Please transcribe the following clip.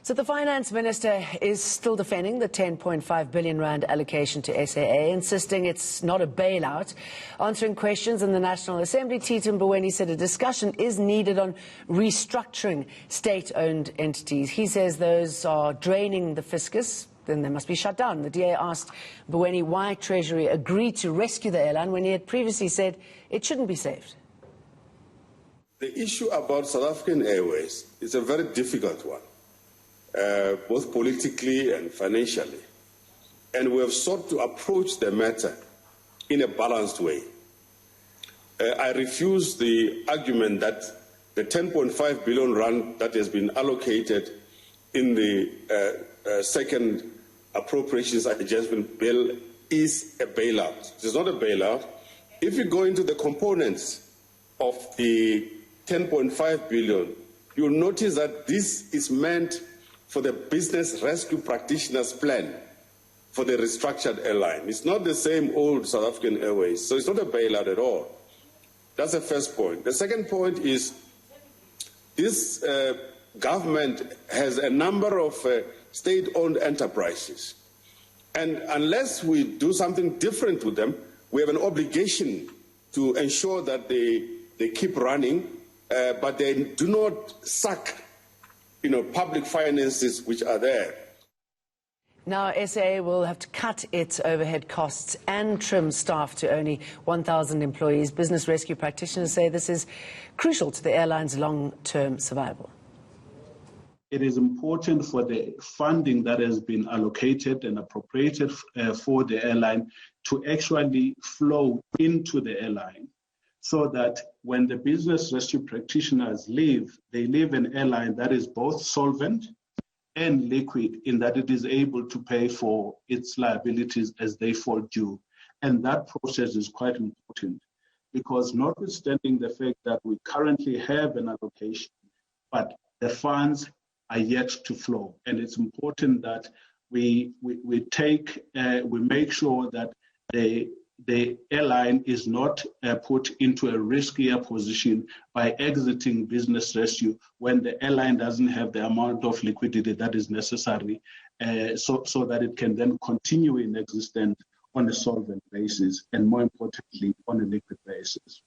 So the Finance Minister is still defending the 10.5 billion rand allocation to SAA, insisting it's not a bailout. Answering questions in the National Assembly, Tito Mboweni said a discussion is needed on restructuring state-owned entities. He says those are draining the fiscus, then they must be shut down. The DA asked Mboweni why Treasury agreed to rescue the airline when he had previously said it shouldn't be saved. The issue about South African Airways is a very difficult one. Both politically and financially. And we have sought to approach the matter in a balanced way. I refuse the argument that the 10.5 billion rand that has been allocated in the second appropriations adjustment bill is a bailout. It is not a bailout. If you go into the components of the 10.5 billion, you'll notice that this is meant for the business rescue practitioners plan for the restructured airline. It's not the same old South African Airways, so it's not a bailout at all. That's the first point. The second point is this government has a number of state-owned enterprises. And unless we do something different with them, we have an obligation to ensure that they keep running, but they do not suck public finances which are there. Now, SAA will have to cut its overhead costs and trim staff to only 1,000 employees. Business rescue practitioners say this is crucial to the airline's long-term survival. It is important for the funding that has been allocated and appropriated for the airline to actually flow into the airline, so that when the business rescue practitioners leave, they leave an airline that is both solvent and liquid, in that it is able to pay for its liabilities as they fall due. And that process is quite important, because notwithstanding the fact that we currently have an allocation, but the funds are yet to flow. And it's important that we make sure that the airline is not put into a riskier position by exiting business rescue when the airline doesn't have the amount of liquidity that is necessary, so that it can then continue in existence on a solvent basis, and more importantly, on a liquid basis.